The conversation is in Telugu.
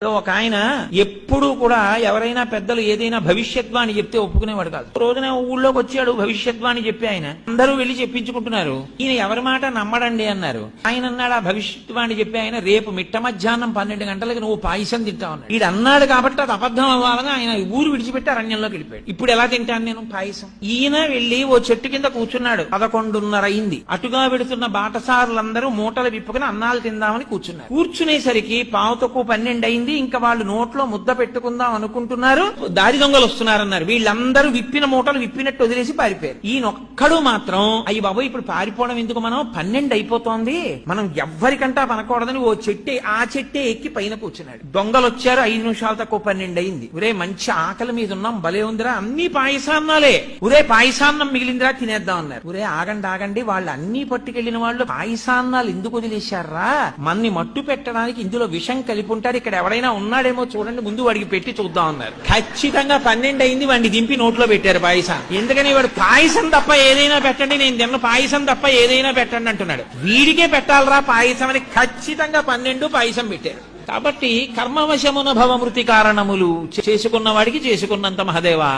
ఒక ఆయన ఎప్పుడూ కూడా ఎవరైనా పెద్దలు ఏదైనా భవిష్యద్వాణి చెప్తే ఒప్పుకునేవాడు కాదు. రోజున ఊళ్ళోకి వచ్చాడు భవిష్యద్వాణి చెప్పి ఆయన అందరూ వెళ్లి చెప్పించుకుంటున్నారు. ఈయన ఎవరి మాట నమ్మడండి అన్నారు. ఆయన అన్నాడు ఆ భవిష్యద్వాణి చెప్పి ఆయన రేపు మిట్ట మధ్యాహ్నం 12 గంటలకి నువ్వు పాయసం తింటావు అన్నాడు. ఈడు అన్నాడు కాబట్టి అది అబద్ధం అవ్వాలని ఆయన ఊరు విడిచిపెట్టి అరణ్యంలోకి వెళ్ళిపోయాడు. ఇప్పుడు ఎలా తింటాను నేను పాయసం? ఈయన వెళ్లి ఓ చెట్టు కింద కూర్చున్నాడు. 11:30 అయింది. అటుగా వెడుతున్న బాటసారులందరూ మూటలు విప్పుకుని అన్నాలు తిందామని కూర్చున్నారు. కూర్చునేసరికి 11:12 అయింది. ఇంకా వాళ్ళు నోట్లో ముద్ద పెట్టుకుందాం అనుకుంటున్నారు. దారి దొంగలు వస్తున్నారన్నారు. వీళ్ళందరూ విప్పిన మూటలు విప్పినట్టు వదిలేసి పారిపోయారు. ఈయనొక్కడు మాత్రం అయ్యి బాబు ఇప్పుడు పారిపోవడం ఎందుకు, మనం 12 అయిపోతోంది, మనం ఎవ్వరికంటా పనకూడదని ఓ చెట్టే ఆ చెట్టే ఎక్కి పైన కూర్చున్నాడు. దొంగలు వచ్చారు. 5 నిమిషాలు తక్కువ 12 అయింది. ఒరే మంచి ఆకలి మీద ఉన్నాం, భలే ఉందిరా, అన్ని పాయసాన్నాలే, ఒరే పాయసాన్నం మిగిలిందిరా తినేద్దాం అన్నారు. ఒరే ఆగండి, వాళ్ళు అన్ని పట్టుకెళ్లిన వాళ్ళు పాయసాన్నాలు ఎందుకు వదిలేశారా? మన్ని మట్టు పెట్టడానికి ఇందులో విషం కలిపి ఉంటారు, ఇక్కడ ఎవరైనా ఉన్నాడేమో చూడండి, ముందు వాడికి పెట్టి చూద్దాం అన్నారు. ఖచ్చితంగా 12 అయింది. వాడిని దింపి నోట్లో పెట్టారు పాయసం. ఎందుకని వాడు పాయసం తప్ప ఏదైనా పెట్టండి, నేను తిన్న పాయసం తప్ప ఏదైనా పెట్టండి అంటున్నాడు. వీడికే పెట్టాలరా పాయసం అని ఖచ్చితంగా 12 పాయసం పెట్టారు. కాబట్టి కర్మవశమున భవమృతి కారణములు చేసుకున్న వాడికి చేసుకున్నంత మహదేవా.